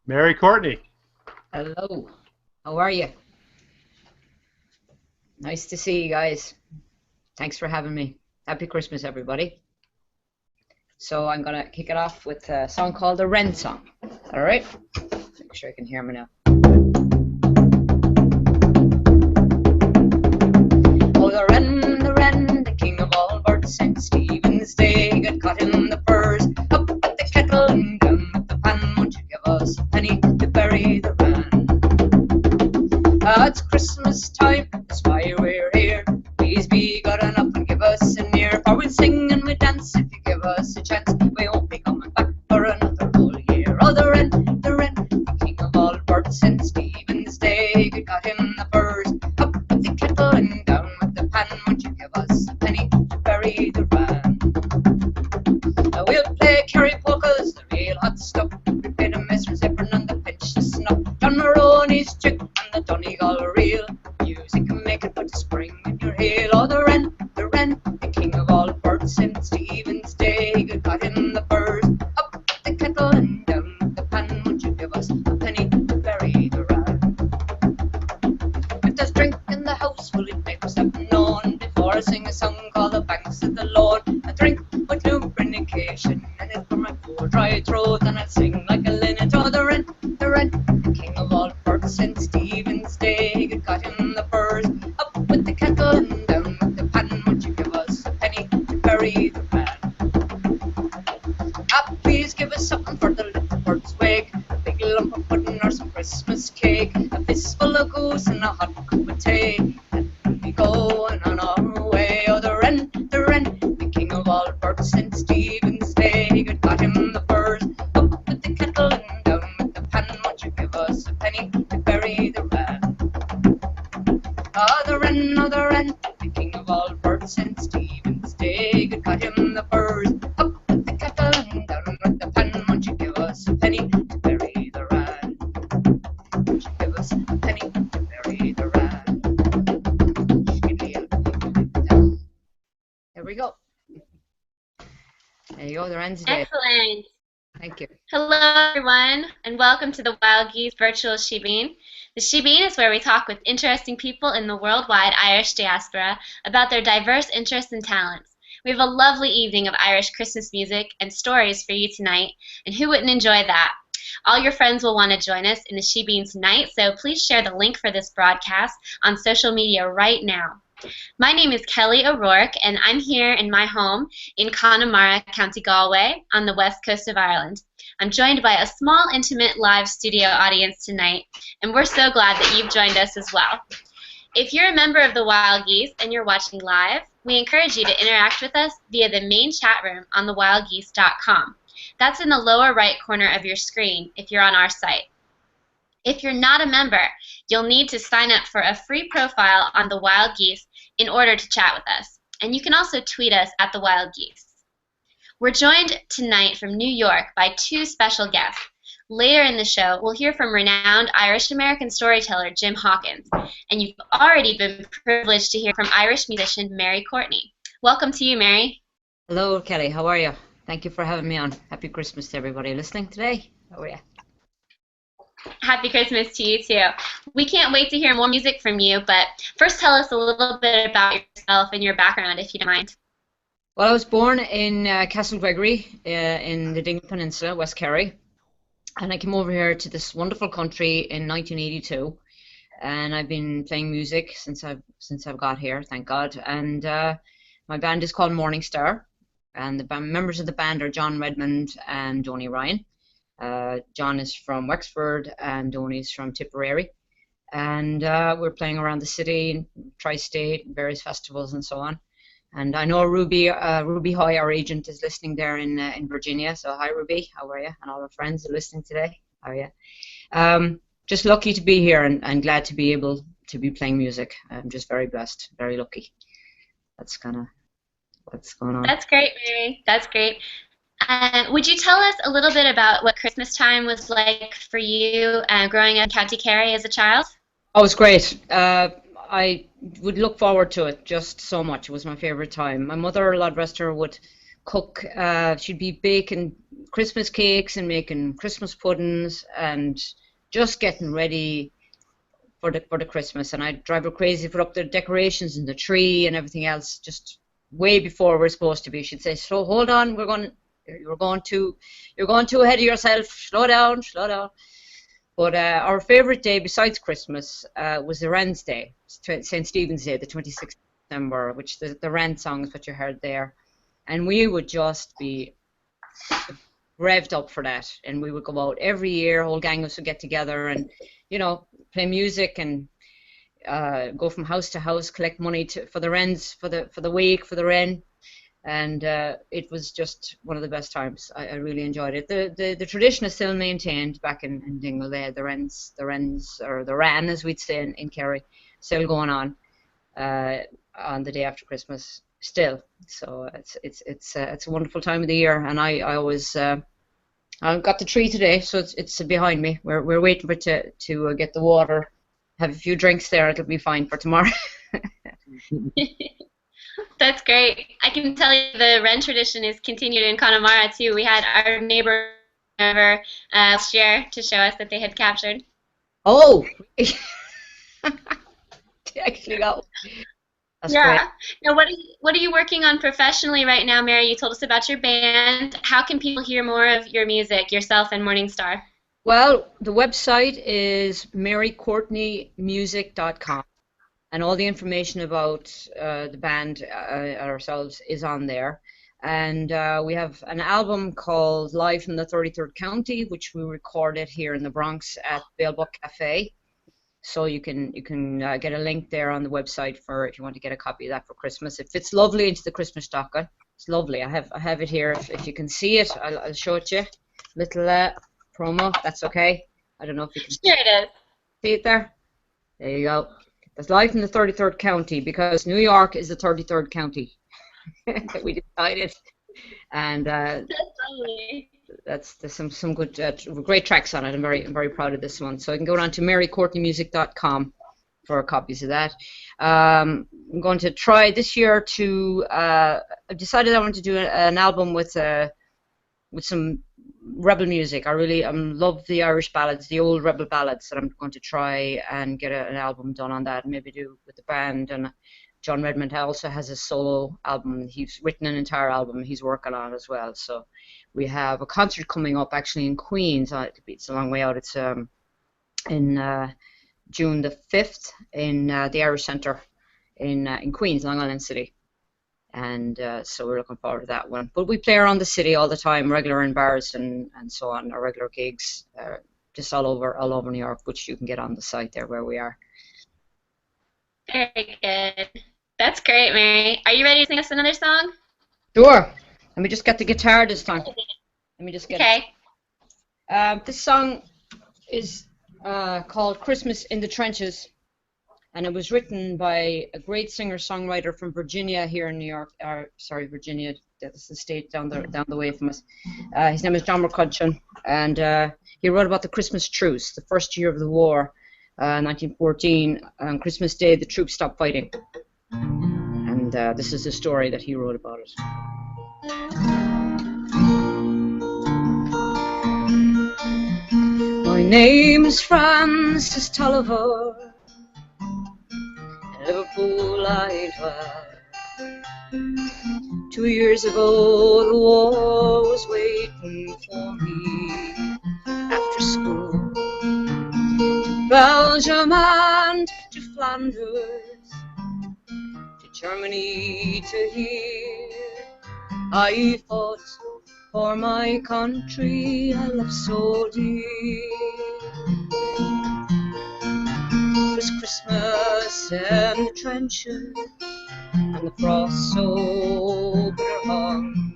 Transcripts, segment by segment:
Mary Courtney. Hello. How are you? Nice to see you guys. Thanks for having me. Happy Christmas, everybody. So I'm going to kick it off with a song called the Wren Song. All right? Make sure you can hear me now. Oh, the wren, the king of all birds, St. Stephen's Day, got caught in the furs. Up at the kettle and down at the pan, won't you give us a penny to bury the wren? It's Christmas time, that's why we're here. Please be good enough and give us an ear, for we'll sing and we'll dance if you give us a chance. We won't be coming back for another whole year. Oh, the wren, the king of all birds, St. Stephen's Day, got caught in the furs. Up with the kettle and down with the pan, won't you give us a penny to bury the wren? We'll play carry polkas, the real hot stuff. We play the Messer Zephyr and the pinch the snuff. John Maroney's chick and the Donegal reel. Music can make it put a spring in your heel. Oh, the wren, the king of all birds, St. Stephen's Day, got caught in the furs. Up with the kettle and down with the pan, won't you give us a penny to bury the wren? If there's drink in the house, will it make us have known? Before I sing a song called the Banks of the Lord, I drink with lubrication and it for my poor dry throat, and I sing like a linnet. Oh, the wren, the king of all birds, St. Stephen's Day, got caught in the furs. Up with the kettle and down with the pan, won't you give us a penny to bury the wren? Ah, please give us something for the little bird's wake, a big lump of pudding or some Christmas cake, a fistful of goose and a hot cup of tea, and we'll be going on our way. Oh, the wren, the king of all birds, St. Stephen's Day, got caught in the furs. Up with the kettle and down with the pan, won't you give us a penny to bury the wren? Oh, the wren, the king of all birds, St. Stephen's Day, got caught in the furs. Up with the kettle and down with the pan, won't you give us a penny to bury the wren? Won't you give us a penny to bury the wren? There we go. There you go, the wren's dead. Excellent. Thank you. Hello, everyone, and welcome to the Wild Geese Virtual Shebeen. The Shebeen is where we talk with interesting people in the worldwide Irish diaspora about their diverse interests and talents. We have a lovely evening of Irish Christmas music and stories for you tonight, and who wouldn't enjoy that? All your friends will want to join us in the Shebeen tonight, so please share the link for this broadcast on social media right now. My name is Kelly O'Rourke, and I'm here in my home in Connemara, County Galway, on the west coast of Ireland. I'm joined by a small, intimate live studio audience tonight, and we're so glad that you've joined us as well. If you're a member of the Wild Geese and you're watching live, we encourage you to interact with us via the main chat room on thewildgeese.com. That's in the lower right corner of your screen if you're on our site. If you're not a member, you'll need to sign up for a free profile on the Wild Geese in order to chat with us. And you can also tweet us at the Wild Geese. We're joined tonight from New York by two special guests. Later in the show, we'll hear from renowned Irish-American storyteller Jim Hawkins, and you've already been privileged to hear from Irish musician Mary Courtney. Welcome to you, Mary. Hello, Kelly. How are you? Thank you for having me on. Happy Christmas to everybody listening today. How are you? Happy Christmas to you, too. We can't wait to hear more music from you, but first tell us a little bit about yourself and your background, if you don't mind. Well, I was born in Castle Gregory in the Dingle Peninsula, West Kerry, and I came over here to this wonderful country in 1982, and I've been playing music since I've got here, thank God. And my band is called Morning Star, and the members of the band are John Redmond and Donny Ryan. John is from Wexford and Donny's from Tipperary, and we're playing around the city, tri-state, various festivals and so on. And I know Ruby Hoy, our agent, is listening there in Virginia. So hi, Ruby. How are you? And all our friends are listening today. How are you? Just lucky to be here and glad to be able to be playing music. I'm just very blessed, very lucky. That's kind of what's going on. That's great, Mary. That's great. Would you tell us a little bit about what Christmas time was like for you growing up in County Kerry as a child? Oh, it's great. I would look forward to it just so much. It was my favorite time. My mother, Lord rest her, would cook. She'd be baking Christmas cakes and making Christmas puddings and just getting ready for the Christmas. And I'd drive her crazy, put up the decorations and the tree and everything else just way before we're supposed to be. She'd say, "So hold on, you're going too ahead of yourself. Slow down, slow down." But our favorite day besides Christmas was the Wren's Day, St. Stephen's Day, the 26th of December, which the Wren song is what you heard there. And we would just be revved up for that. And we would go out every year, whole gang of us would get together and, play music and go from house to house, collect money for the Wrens, for the wake, for the Wren. And it was just one of the best times. I really enjoyed it. The tradition is still maintained back in Dingle there. The Wrens, or the Ran, as we'd say in Kerry, still going on the day after Christmas still. So it's a wonderful time of the year, and I always I've got the tree today, so it's behind me. We're waiting for it to get the water, have a few drinks there. It'll be fine for tomorrow. That's great. I can tell you the Wren tradition is continued in Connemara too. We had our neighbor over last year to show us that they had captured. Oh, they actually got one. That's Yeah. great. Now, what are you working on professionally right now, Mary? You told us about your band. How can people hear more of your music, yourself and Morningstar? Well, the website is marycourtneymusic.com. And all the information about the band ourselves is on there. And we have an album called Live from the 33rd County, which we recorded here in the Bronx at Balebuck Cafe. So you can get a link there on the website for if you want to get a copy of that for Christmas. It fits lovely into the Christmas docket. It's lovely. I have it here. If you can see it, I'll show it to you. Little promo. That's okay. I don't know if you can Sure it is. see it there. There you go. That's Live in the 33rd County, because New York is the 33rd county that we decided. And That's lovely. there's some good, great tracks on it. I'm very proud of this one. So you can go down to marycourtneymusic.com for copies of that. I'm going to try this year to. I've decided I want to do an album with some rebel music. I love the Irish ballads, the old rebel ballads, that I'm going to try and get an album done on that, and maybe do with the band. And John Redmond also has a solo album. He's written an entire album he's working on as well. So we have a concert coming up actually in Queens. It's a long way out. It's in June the 5th in the Irish Centre in Queens, Long Island City. And so we're looking forward to that one. But we play around the city all the time, regular in bars and so on, our regular gigs, just all over New York, which you can get on the site there where we are. Very good. That's great, Mary. Are you ready to sing us another song? Sure. Let me just get the guitar this time. Let me just get it. This song is called Christmas in the Trenches. And it was written by a great singer-songwriter from Virginia here in New York. Virginia, that's the state down the way from us. His name is John McCutcheon, and he wrote about the Christmas truce, the first year of the war, 1914. On Christmas Day, the troops stopped fighting. And this is the story that he wrote about it. My name is Francis Tulliver. Liverpool I dwell. 2 years ago the war was waiting for me after school. To Belgium and to Flanders, to Germany to here. I fought for my country I love so dear. It was Christmas in the trenches, and the frost so bitter hung.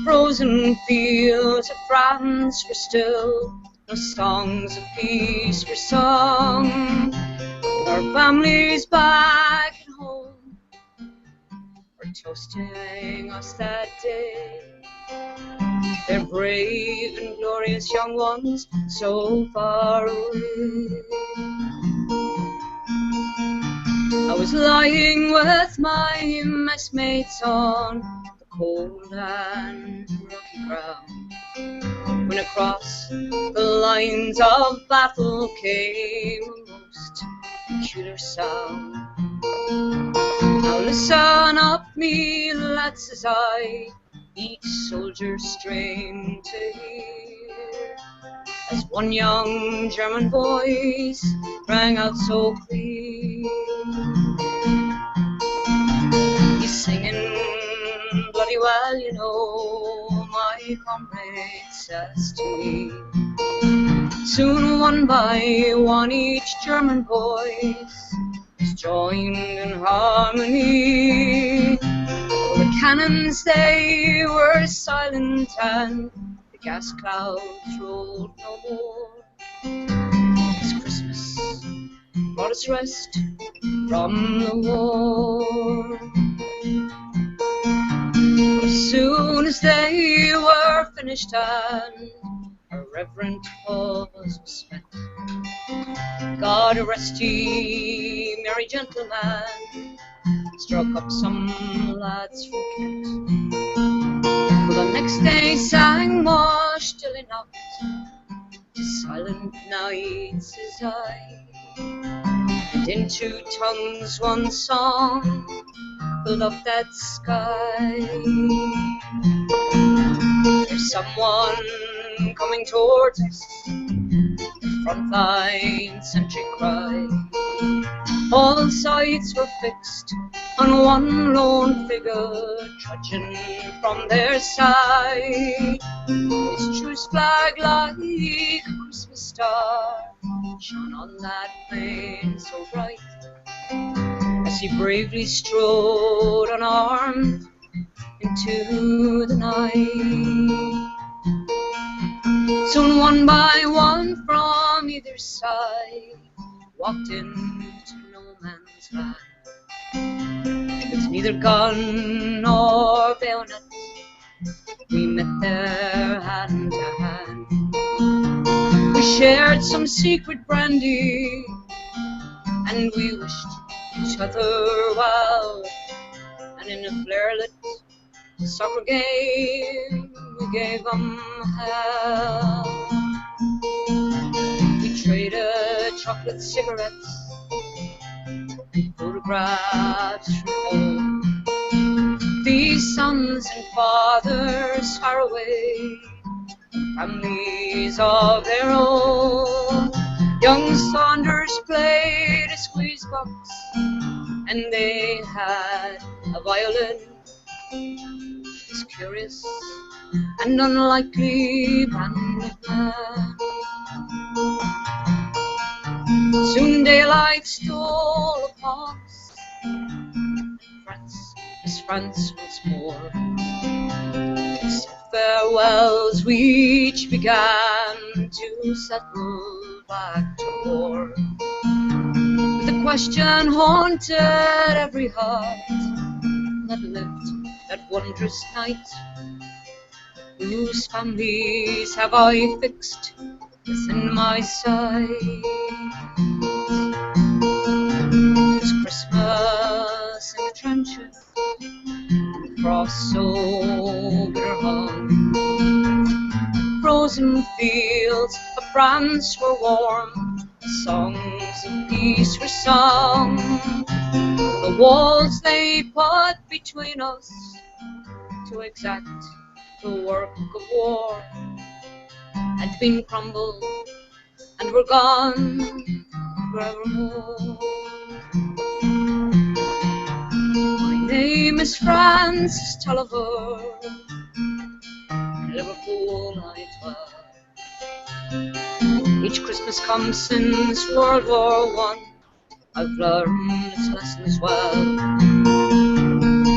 Frozen fields of France were still, no songs of peace were sung. Our families back at home were toasting us that day. Their brave and glorious young ones so far away. I was lying with my messmates on the cold and rocky ground, when across the lines of battle came a most peculiar sound. Now listen up, me lads, as I each soldier strained to hear, as one young German voice rang out so clear. He's singing bloody well, you know, my comrade says to me. Soon one by one each German voice was joined in harmony. The cannons, they were silent, and the gas clouds rolled no more. This Christmas brought us rest from the war. But as soon as they were finished and a reverent pause was spent, God rest ye merry gentlemen, struck up some lads from Kent. Well, the next day sang more still enough to silent nights as I, and in two tongues one song filled up that sky. There's someone coming towards us, the front line sentry cry. All sights were fixed on one lone figure trudging from their side. His truce flag like a Christmas star shone on that plain so bright, as he bravely strode unarmed into the night. Soon one by one from either side walked into no man's land. With neither gun nor bayonet, we met there hand to hand. We shared some secret brandy, and we wished each other well. And in a flare-lit soccer game, we gave 'em hell. We traded chocolate cigarettes and photographs from home. These sons and fathers far away, families of their own. Young Saunders played a squeeze box, and they had a violin. This curious and unlikely band of men. Soon daylight stole upon us, France is France once more. We said farewells, we each began to settle back to war. But the question haunted every heart that lived that wondrous night: whose families have I fixed within my sight? This Christmas in the trenches, the frost so bitter hung. Frozen fields of France were warm, songs of peace were sung. The walls they put between us to exact the work of war had been crumbled and were gone forevermore. My name is Francis Tulliver, Liverpool I dwell. Each Christmas come since World War I, I've learned its lessons well.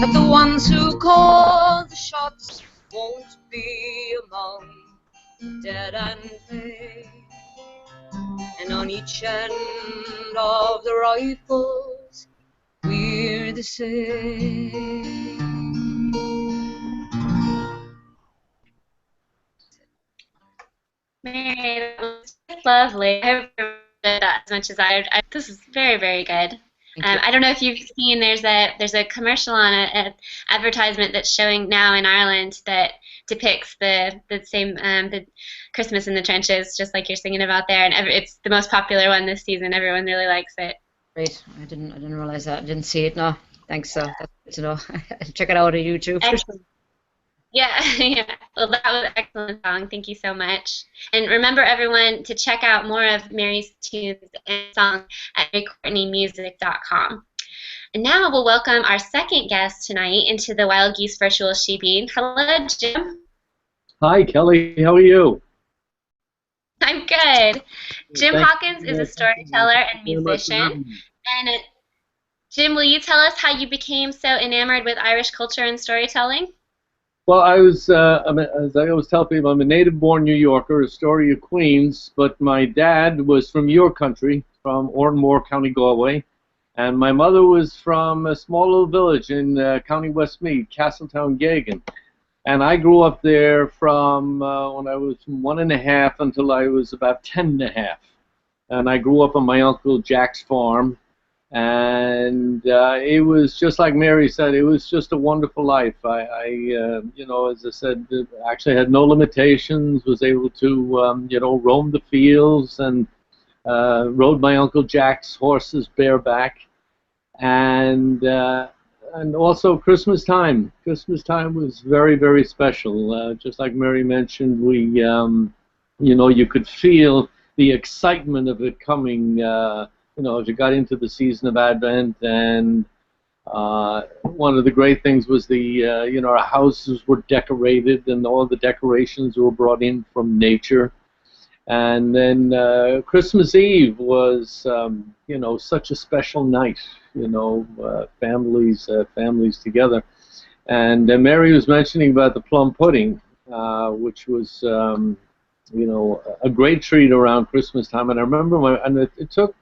That the ones who call the shots won't be among the dead and paid, and on each end of the rifles we're the same. Mary, that was lovely. I hope you enjoyed that as much as I. This is very, very good. Thank you. I don't know if you've seen there's a commercial on a advertisement that's showing now in Ireland that depicts the same the Christmas in the trenches, just like you're singing about there, and it's the most popular one this season. Everyone really likes it. Great. I didn't realize that. I didn't see it. No. Thanks. That's good to know. I'll check it out on YouTube for sure. Excellent. Yeah, yeah. Well, that was an excellent song. Thank you so much. And remember, everyone, to check out more of Mary's tunes and songs at marycourtneymusic.com. And now we'll welcome our second guest tonight into the Wild Geese Virtual She-Bean. Hello, Jim. Hi, Kelly. How are you? I'm good. Jim Thank Hawkins is a storyteller and musician. And Jim, will you tell us how you became so enamored with Irish culture and storytelling? Well, as I always tell people, I'm a native-born New Yorker, Astoria, Queens, but my dad was from your country, from Ormore, County Galway, and my mother was from a small little village in County Westmeath, Castletown, Gagan. And I grew up there from when I was 1.5 until I was about 10.5. And I grew up on my Uncle Jack's farm. And it was just like Mary said, it was just a wonderful life. You know, as I said, actually had no limitations, was able to, you know, roam the fields and rode my Uncle Jack's horses bareback. And also Christmas time. Christmas time was very, very special. Just like Mary mentioned, we, you know, you could feel the excitement of it coming. You know, as you got into the season of Advent, and one of the great things was the, you know, our houses were decorated, and all the decorations were brought in from nature. And then Christmas Eve was, you know, such a special night. You know, families together. And Mary was mentioning about the plum pudding, which was, you know, a great treat around Christmas time. And I remember, it took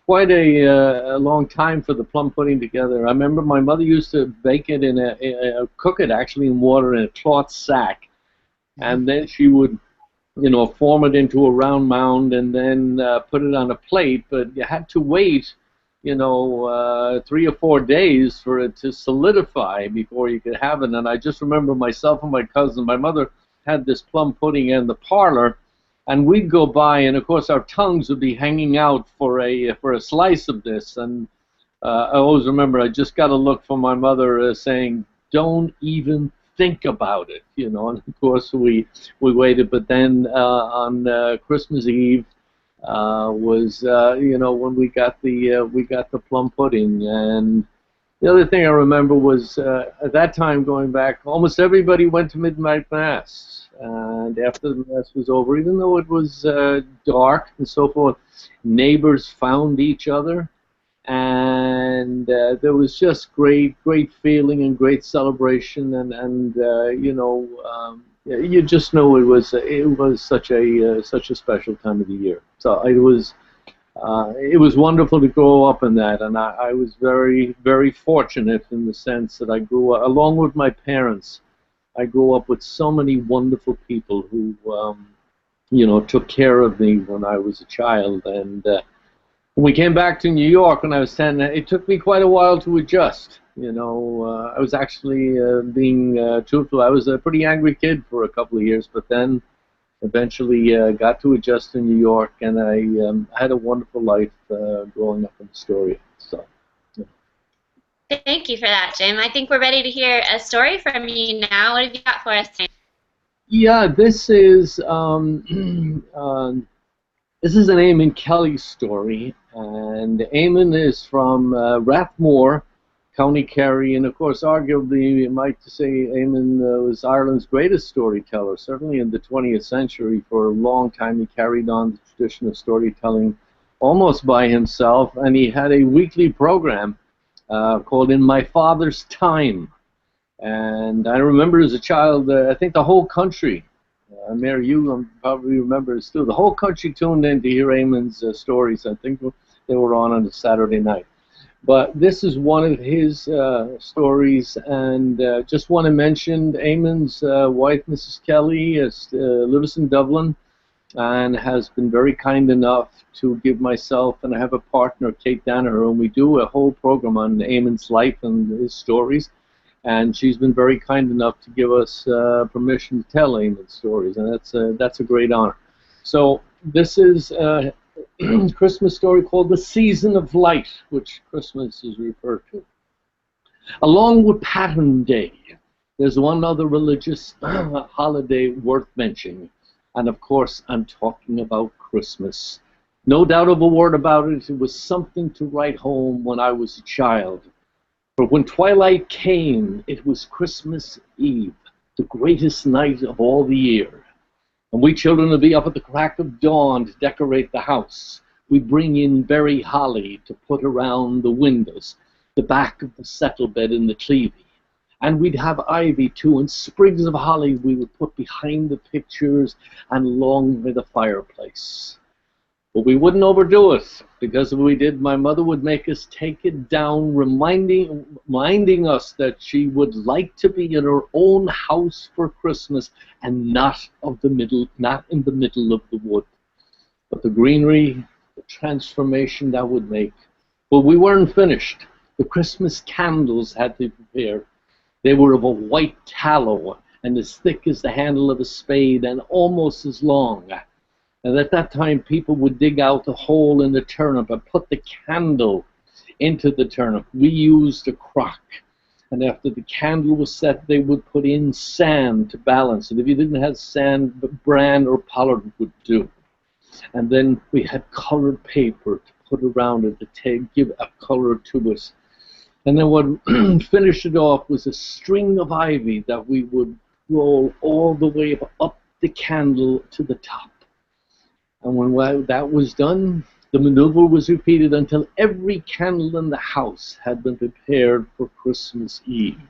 quite a long time for the plum pudding together. I remember my mother used to bake it cook it actually in water in a cloth sack, and then she would, you know, form it into a round mound and then put it on a plate. But you had to wait, you know, 3 or 4 days for it to solidify before you could have it. And I just remember myself and my cousin, my mother had this plum pudding in the parlor. And we'd go by, and of course our tongues would be hanging out for a slice of this. And I always remember I just got a look from my mother saying, "Don't even think about it," you know. And of course we waited. But then on Christmas Eve was you know, when we got the plum pudding. And the other thing I remember was at that time, going back, almost everybody went to midnight mass. And after the mass was over, even though it was dark and so forth, neighbors found each other, and there was just great feeling and great celebration, and you know, you just know it was such a special time of the year. So it was wonderful to grow up in that, and I was very, very fortunate in the sense that I grew up along with my parents. I grew up with so many wonderful people who, you know, took care of me when I was a child. And when we came back to New York when I was 10, it took me quite a while to adjust. You know, I was actually being truthful. I was a pretty angry kid for a couple of years, but then eventually got to adjust in New York, and I had a wonderful life growing up in Astoria. So. Thank you for that, Jim. I think we're ready to hear a story from you now. What have you got for us tonight? Yeah, this is an Eamon Kelly story, and Eamon is from Rathmore, County Kerry, and of course, arguably, you might say Eamon was Ireland's greatest storyteller, certainly in the 20th century. For a long time, he carried on the tradition of storytelling almost by himself, and he had a weekly program called In My Father's Time. And I remember as a child, I think the whole country, Mary, you probably remember this too, the whole country tuned in to hear Eamon's stories. I think they were on a Saturday night. But this is one of his stories, and just want to mention Eamon's wife, Mrs. Kelly, lives in Dublin. and has been very kind enough to give myself, and I have a partner, Kate Danaher, and we do a whole program on Eamon's life and his stories. And she's been very kind enough to give us permission to tell Eamon's stories, and that's a great honor. So this is a Christmas story called The Season of Light, which Christmas is referred to. Along with Pattern Day, there's one other religious holiday worth mentioning, and of course I'm talking about Christmas. No doubt of a word about it, it was something to write home when I was a child. For when twilight came, it was Christmas Eve, the greatest night of all the year. And we children would be up at the crack of dawn to decorate the house. We'd bring in berry holly to put around the windows, the back of the settle bed in the clevy. And we'd have ivy too, and sprigs of holly we would put behind the pictures and along by the fireplace. But we wouldn't overdo it, because if we did, my mother would make us take it down, reminding us that she would like to be in her own house for Christmas and not in the middle of the wood. But the greenery, the transformation that would make. But we weren't finished. The Christmas candles had to be prepared. They were of a white tallow and as thick as the handle of a spade and almost as long. And at that time, people would dig out a hole in the turnip and put the candle into the turnip. We used a crock. And after the candle was set, they would put in sand to balance it. If you didn't have sand, bran or pollard would do. And then we had colored paper to put around it to give a color to it. And then what finished it off was a string of ivy that we would roll all the way up the candle to the top. And when that was done, the maneuver was repeated until every candle in the house had been prepared for Christmas Eve.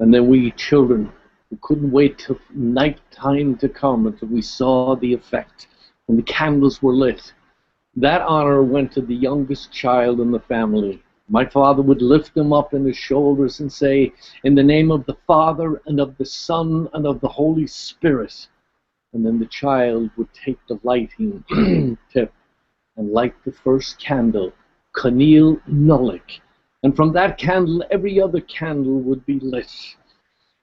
And then we children, we couldn't wait till night time to come until we saw the effect when the candles were lit. That honor went to the youngest child in the family. My father would lift him up in his shoulders and say, "In the name of the Father and of the Son and of the Holy Spirit." And then the child would take the lighting tip and light the first candle, Conneal Nullick. And from that candle, every other candle would be lit.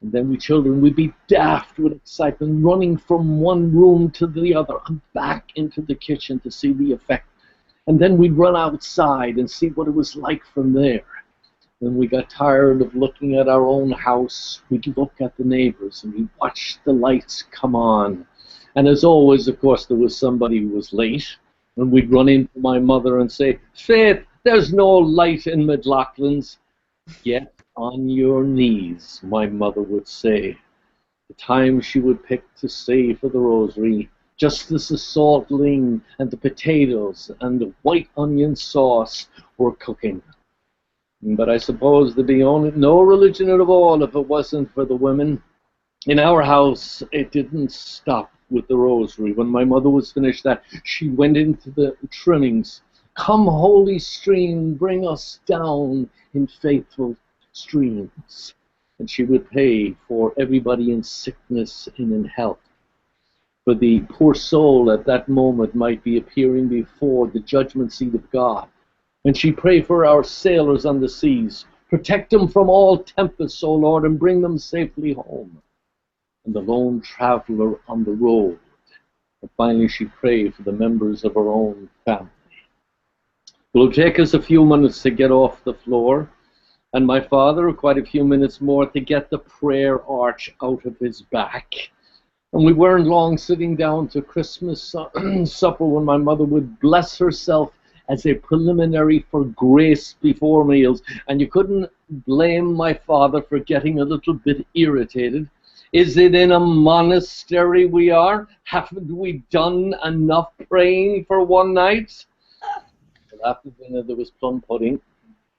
And then we children would be daft with excitement, running from one room to the other and back into the kitchen to see the effect. And then we'd run outside and see what it was like from there. When we got tired of looking at our own house, we'd look at the neighbors and we'd watch the lights come on. And as always, of course, there was somebody who was late. And we'd run into my mother and say, "Faith, there's no light in McLaughlin's." "Get on your knees," my mother would say. The time she would pick to say for the rosary, just as the salt ling and the potatoes and the white onion sauce were cooking. But I suppose there'd be no religion at all if it wasn't for the women. In our house, it didn't stop with the rosary. When my mother was finished that, she went into the trimmings. "Come, holy stream, bring us down in faithful streams." And she would pray for everybody in sickness and in health. For the poor soul at that moment might be appearing before the judgment seat of God. And she prayed for our sailors on the seas. "Protect them from all tempests, O Lord, and bring them safely home." And the lone traveler on the road. And finally she prayed for the members of her own family. It will take us a few minutes to get off the floor, and my father quite a few minutes more to get the prayer arch out of his back. And we weren't long sitting down to Christmas supper when my mother would bless herself as a preliminary for grace before meals. And you couldn't blame my father for getting a little bit irritated. "Is it in a monastery we are? Haven't we done enough praying for one night?" Well, after dinner there was plum pudding.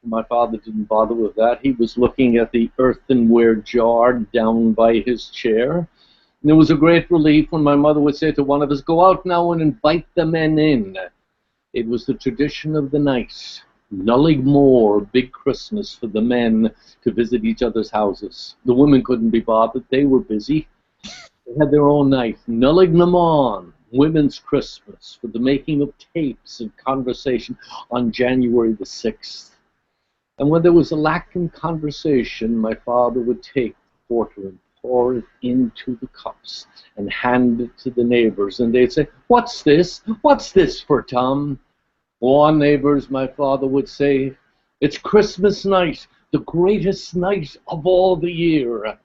My father didn't bother with that. He was looking at the earthenware jar down by his chair. And it was a great relief when my mother would say to one of us, "Go out now and invite the men in." It was the tradition of the night. Nulligmore, big Christmas for the men to visit each other's houses. The women couldn't be bothered. They were busy. They had their own night. Nullignamon, Women's Christmas, for the making of tapes and conversation on January the 6th. And when there was a lack in conversation, my father would take the porter and pour it into the cups and hand it to the neighbors. And they'd say, "What's this? What's this for, Tom?" "Oh, on, neighbors," my father would say, "it's Christmas night, the greatest night of all the year.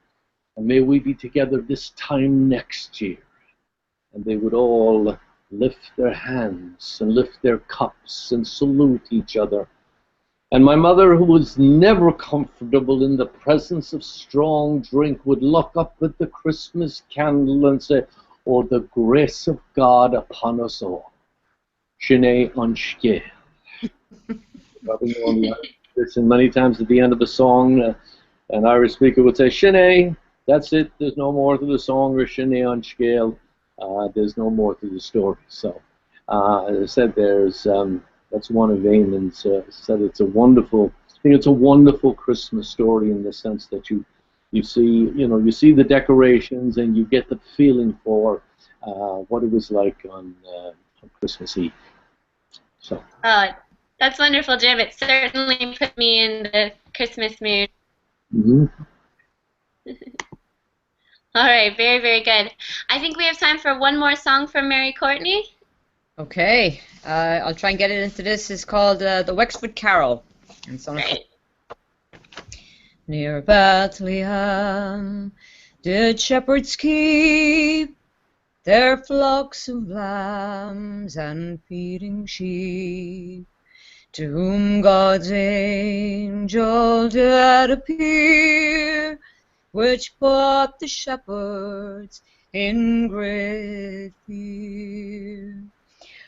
And may we be together this time next year." And they would all lift their hands and lift their cups and salute each other. And my mother, who was never comfortable in the presence of strong drink, would look up at the Christmas candle and say, "Oh, the grace of God upon us all. Shine on Shke." Probably known this, and many times at the end of the song, an Irish speaker would say, "Shine, that's it, there's no more to the song," or "Shine on Shke, there's no more to the story." So, as I said, that's one of Eamon's said it's a wonderful. I think it's a wonderful Christmas story in the sense that you see the decorations and you get the feeling for what it was like on Christmas Eve. So. Oh, that's wonderful, Jim. It certainly put me in the Christmas mood. Mm-hmm. All right, very, very good. I think we have time for one more song from Mary Courtney. Okay, I'll try and get it into this. It's called the Wexford Carol. And so Great. Near Bethlehem did shepherds keep their flocks of lambs and feeding sheep, to whom God's angel did appear, which put the shepherds in great fear.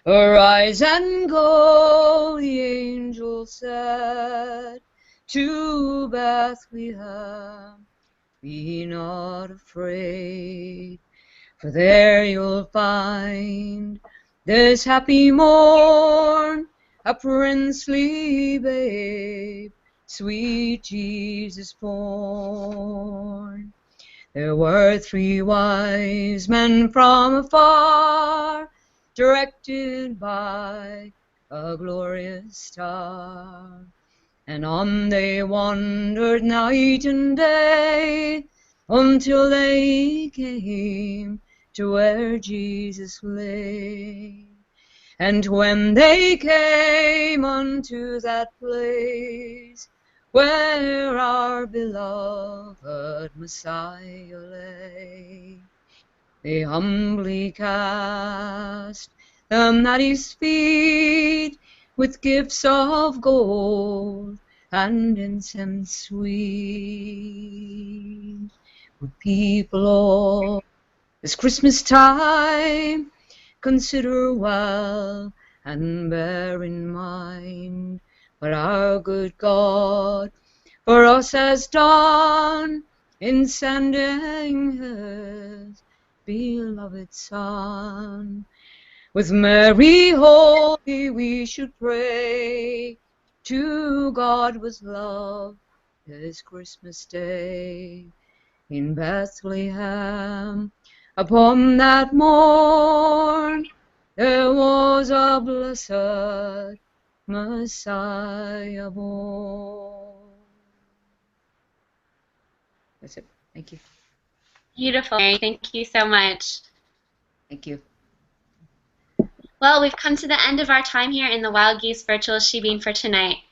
"Arise and go," the angel said, "to Bethlehem. Be not afraid, for there you'll find this happy morn a princely babe, sweet Jesus born." There were 3 wise men from afar, directed by a glorious star. And on they wandered night and day, until they came to where Jesus lay. And when they came unto that place, where our beloved Messiah lay, they humbly cast them at his feet, with gifts of gold and incense sweet. Would people all this Christmas time consider well and bear in mind what our good God for us has done in sending his beloved Son. With Mary holy we should pray to God with love this Christmas day. In Bethlehem upon that morn there was a blessed Messiah born. That's it. Thank you. Beautiful, Mary. Thank you so much. Thank you. Well, we've come to the end of our time here in the Wild Geese Virtual Shebeen for tonight.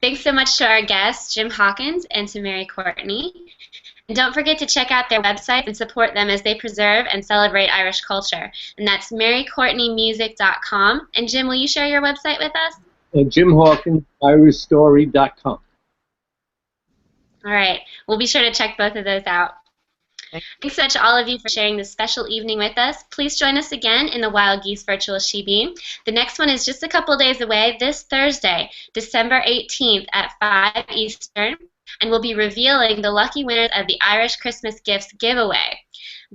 Thanks so much to our guests, Jim Hawkins, and to Mary Courtney. And don't forget to check out their website and support them as they preserve and celebrate Irish culture. And that's marycourtneymusic.com. And Jim, will you share your website with us? Jim Hawkins, irishstory.com. All right. We'll be sure to check both of those out. Thanks so much to all of you for sharing this special evening with us. Please join us again in the Wild Geese Virtual Shebeen. The next one is just a couple days away, this Thursday, December 18th at 5 Eastern, and we'll be revealing the lucky winners of the Irish Christmas Gifts giveaway.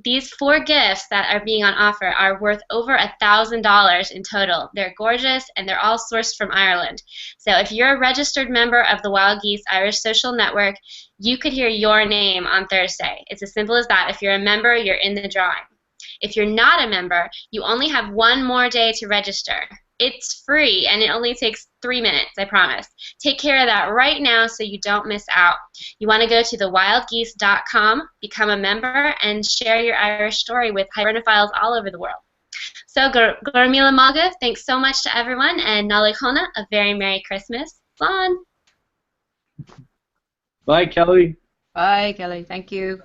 These 4 gifts that are being on offer are worth over $1,000 in total. They're gorgeous, and they're all sourced from Ireland. So if you're a registered member of the Wild Geese Irish Social Network, you could hear your name on Thursday. It's as simple as that. If you're a member, you're in the drawing. If you're not a member, you only have one more day to register. It's free, and it only takes 3 minutes, I promise. Take care of that right now so you don't miss out. You want to go to thewildgeese.com, become a member, and share your Irish story with hibernophiles all over the world. So, Gormila Malga, thanks so much to everyone, and Nalig Hona, a very Merry Christmas. Slán! Bye, Kelly. Bye, Kelly. Thank you.